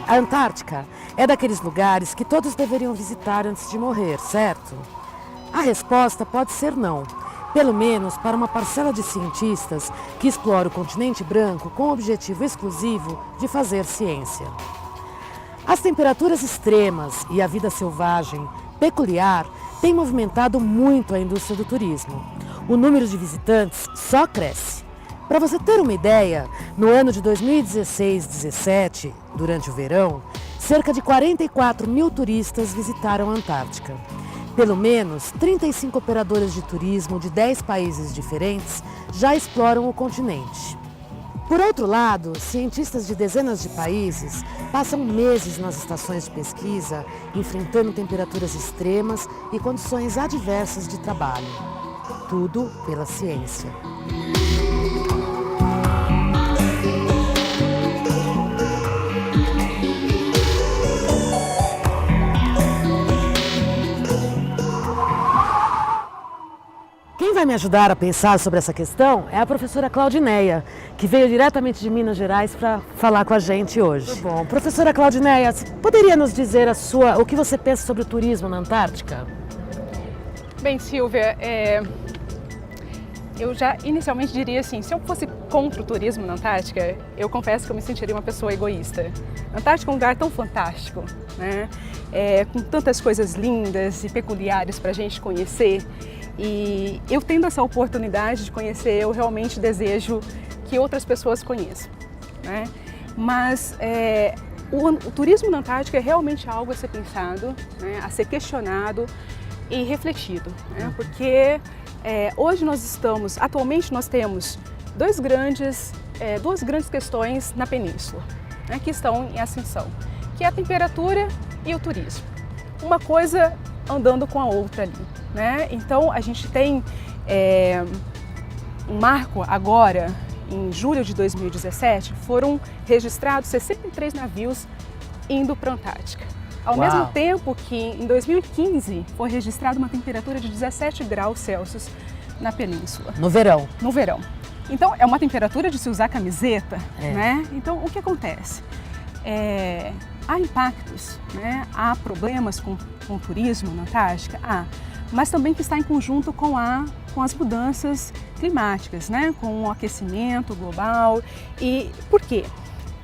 A Antártica é daqueles lugares que todos deveriam visitar antes de morrer, certo? A resposta pode ser não, pelo menos para uma parcela de cientistas que explora o continente branco com o objetivo exclusivo de fazer ciência. As temperaturas extremas e a vida selvagem peculiar têm movimentado muito a indústria do turismo. O número de visitantes só cresce. Para você ter uma ideia, no ano de 2016-17, durante o verão, cerca de 44 mil turistas visitaram a Antártica. Pelo menos 35 operadoras de turismo de 10 países diferentes já exploram o continente. Por outro lado, cientistas de dezenas de países passam meses nas estações de pesquisa, enfrentando temperaturas extremas e condições adversas de trabalho. Tudo pela ciência. Quem vai me ajudar a pensar sobre essa questão é a professora Claudineia, que veio diretamente de Minas Gerais para falar com a gente hoje. Bom, professora Claudineia, você poderia nos dizer o que você pensa sobre o turismo na Antártica? Bem, Silvia, eu já inicialmente diria assim, se eu fosse contra o turismo na Antártica, eu confesso que eu me sentiria uma pessoa egoísta. A Antártica é um lugar tão fantástico, né? Com tantas coisas lindas e peculiares para a gente conhecer. E eu tendo essa oportunidade de conhecer, eu realmente desejo que outras pessoas conheçam, né? Mas o turismo na Antártica é realmente algo a ser pensado, né? A ser questionado e refletido, né? Porque hoje atualmente nós temos duas grandes questões na península, né? Que estão em ascensão, que é a temperatura e o turismo. Uma coisa andando com a outra ali, né? Então a gente tem um marco agora, em julho de 2017, foram registrados 63 navios indo para a Antártica. Ao mesmo tempo que em 2015 foi registrada uma temperatura de 17 graus Celsius na península. No verão? No verão. Então é uma temperatura de se usar camiseta, né? Então o que acontece? Há impactos, né? Há problemas com o turismo na Antártica? Mas também que está em conjunto com as mudanças climáticas, né? Com o aquecimento global. E por quê?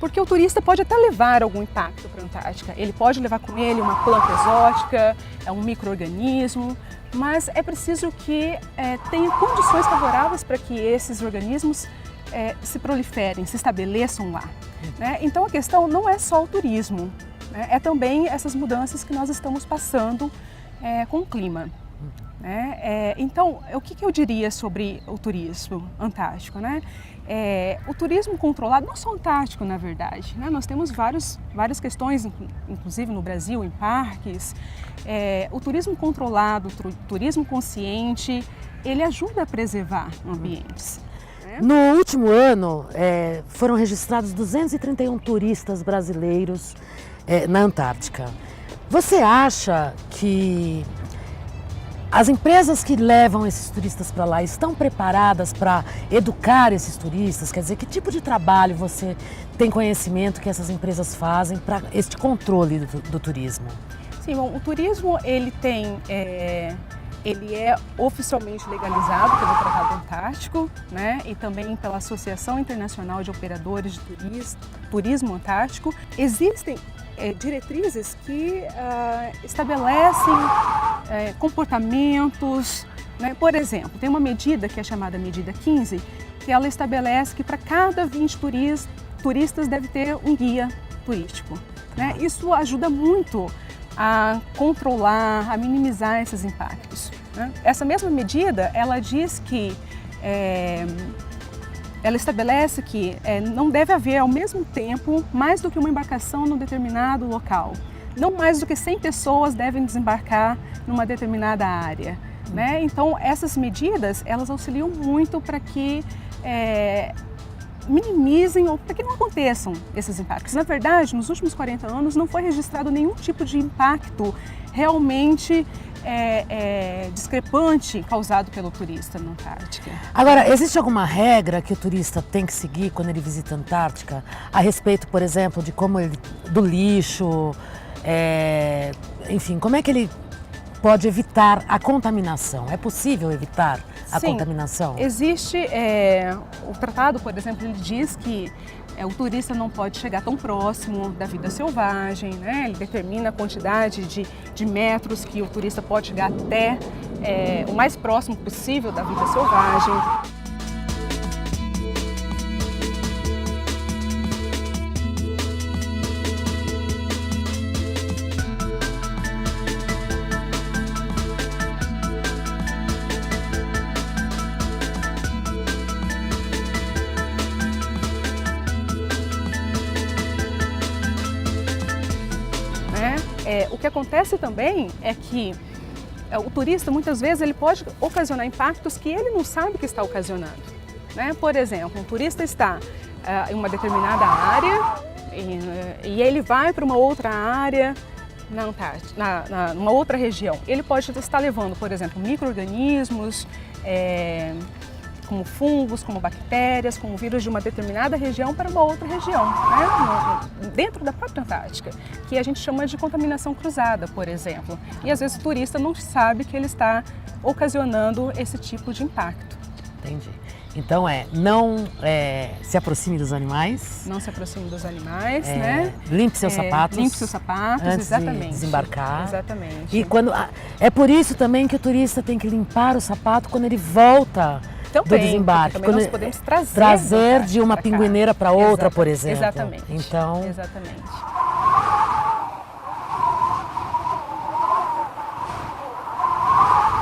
Porque o turista pode até levar algum impacto para a Antártica. Ele pode levar com ele uma planta exótica, um micro-organismo, mas é preciso que tenha condições favoráveis para que esses organismos se proliferem, se estabeleçam lá, né? Então a questão não é só o turismo, né? É também essas mudanças que nós estamos passando com o clima, né? Então, o que eu diria sobre o turismo antártico, né? O turismo controlado, não só antártico na verdade, né? Nós temos várias questões, inclusive no Brasil, em parques. O turismo controlado, o turismo consciente, ele ajuda a preservar ambientes. No último ano, foram registrados 231 turistas brasileiros na Antártica. Você acha que as empresas que levam esses turistas para lá estão preparadas para educar esses turistas? Quer dizer, que tipo de trabalho você tem conhecimento que essas empresas fazem para este controle do turismo? Sim, bom, o turismo ele é oficialmente legalizado pelo Tratado Antártico, né? E também pela Associação Internacional de Operadores de Turismo Antártico. Existem diretrizes que estabelecem comportamentos, né? Por exemplo, tem uma medida que é chamada Medida 15, que ela estabelece que para cada 20 turistas deve ter um guia turístico, né? Isso ajuda muito a controlar, a minimizar esses impactos, né? Essa mesma medida, ela diz que ela estabelece que não deve haver ao mesmo tempo mais do que uma embarcação num determinado local. Não mais do que 100 pessoas devem desembarcar numa determinada área, né? Então essas medidas, elas auxiliam muito para que minimizem ou para que não aconteçam esses impactos. Na verdade, nos últimos 40 anos não foi registrado nenhum tipo de impacto realmente discrepante causado pelo turista na Antártica. Agora, existe alguma regra que o turista tem que seguir quando ele visita a Antártica? A respeito, por exemplo, de do lixo, enfim, como é que ele pode evitar a contaminação? É possível evitar a contaminação? Existe, o tratado, por exemplo, ele diz que o turista não pode chegar tão próximo da vida selvagem, né? Ele determina a quantidade de metros que o turista pode chegar até o mais próximo possível da vida selvagem. O que acontece também é que o turista, muitas vezes, ele pode ocasionar impactos que ele não sabe que está ocasionando, né? Por exemplo, um turista está em uma determinada área e ele vai para uma outra área na Antártica, numa outra região. Ele pode estar levando, por exemplo, micro-organismos, como fungos, como bactérias, como vírus de uma determinada região para uma outra região, né? Dentro da própria Antártica, que a gente chama de contaminação cruzada, por exemplo. E às vezes o turista não sabe que ele está ocasionando esse tipo de impacto. Entendi. Então não se aproxime dos animais. Não se aproxime dos animais, né? Limpe seus sapatos. Limpe seus sapatos, antes exatamente. De desembarcar. Exatamente. E é por isso também que o turista tem que limpar o sapato quando ele volta do desembarque. Também nós podemos trazer de uma pinguineira para outra, por exemplo. Exatamente. Então, exatamente.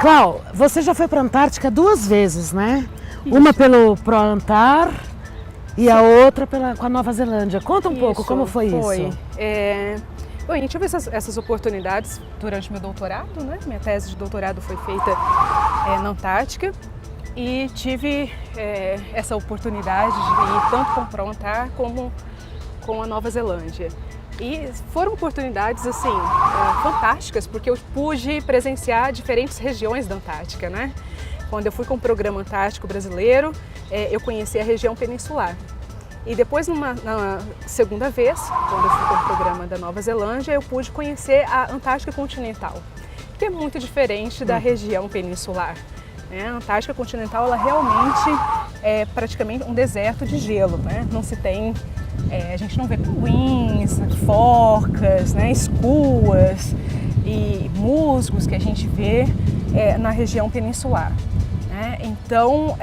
Clau, você já foi para a Antártica 2 vezes, né? Isso. Uma pelo ProAntar e a outra com a Nova Zelândia. Conta um pouco como foi isso. Bom, eu tive essas oportunidades durante meu doutorado, né? Minha tese de doutorado foi feita na Antártica. E tive essa oportunidade de ir tanto com o ProAntar como com a Nova Zelândia. E foram oportunidades assim fantásticas, porque eu pude presenciar diferentes regiões da Antártica, né? Quando eu fui com o Programa Antártico Brasileiro, eu conheci a região peninsular. E depois, na segunda vez, quando eu fui com o Programa da Nova Zelândia, eu pude conhecer a Antártica Continental, que é muito diferente da região peninsular. A Antártica Continental, ela realmente é praticamente um deserto de gelo, né? Não se tem, a gente não vê pinguins, forcas, né? Escuas e musgos que a gente vê na região peninsular, né? Então,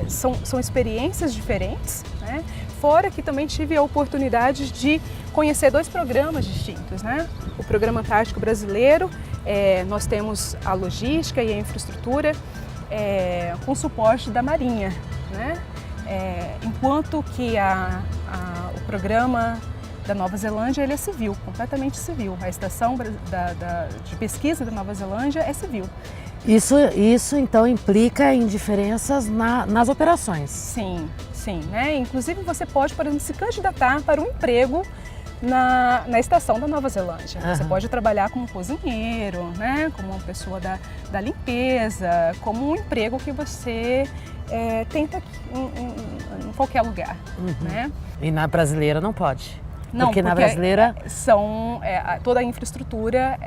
são experiências diferentes, né? Fora que também tive a oportunidade de conhecer 2 programas distintos, né? O Programa Antártico Brasileiro, nós temos a logística e a infraestrutura com suporte da Marinha, né? Enquanto que o programa da Nova Zelândia ele é civil, completamente civil. A estação de pesquisa da Nova Zelândia é civil. Isso então implica em diferenças nas operações? Sim, né? Inclusive você pode, por exemplo, se candidatar para um emprego na estação da Nova Zelândia. Você pode trabalhar como cozinheiro, né? Como uma pessoa da limpeza, como um emprego que você tenta em qualquer lugar, né? E na brasileira não pode? Não, porque na brasileira toda a infraestrutura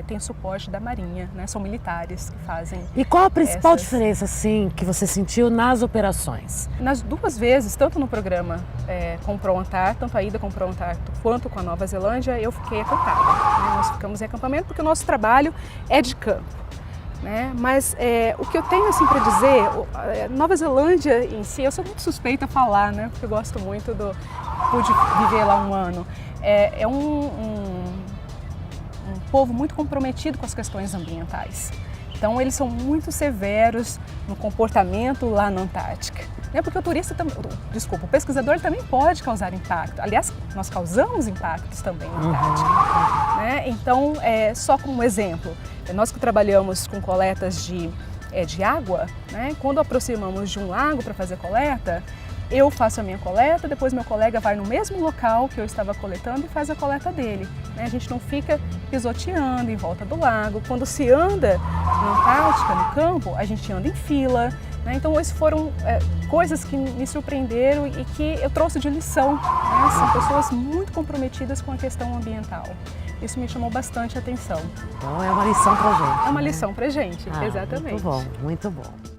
tem suporte da Marinha, né? São militares que fazem. E qual a principal diferença, assim, que você sentiu nas operações? Nas 2 vezes, tanto no programa com o ProAntar, tanto a ida com o ProAntar quanto com a Nova Zelândia, eu fiquei acampada, né? Nós ficamos em acampamento porque o nosso trabalho é de campo, né? Mas o que eu tenho assim para dizer, Nova Zelândia em si, eu sou muito suspeita a falar, né? Porque eu gosto muito pude viver lá um ano. É um povo muito comprometido com as questões ambientais. Então eles são muito severos no comportamento lá na Antártica, né? Porque o pesquisador também pode causar impacto. Aliás, nós causamos impactos também na Antártica, né? Então, só como exemplo, nós que trabalhamos com coletas de água, né? Quando aproximamos de um lago para fazer coleta, eu faço a minha coleta, depois meu colega vai no mesmo local que eu estava coletando e faz a coleta dele. Né? A gente não fica pisoteando em volta do lago. Quando se anda na Antártica, no campo, a gente anda em fila. Né? Então, essas foram coisas que me surpreenderam e que eu trouxe de lição. Né? São pessoas muito comprometidas com a questão ambiental. Isso me chamou bastante a atenção. Então é uma lição pra gente. É uma lição pra gente, exatamente. Muito bom, muito bom.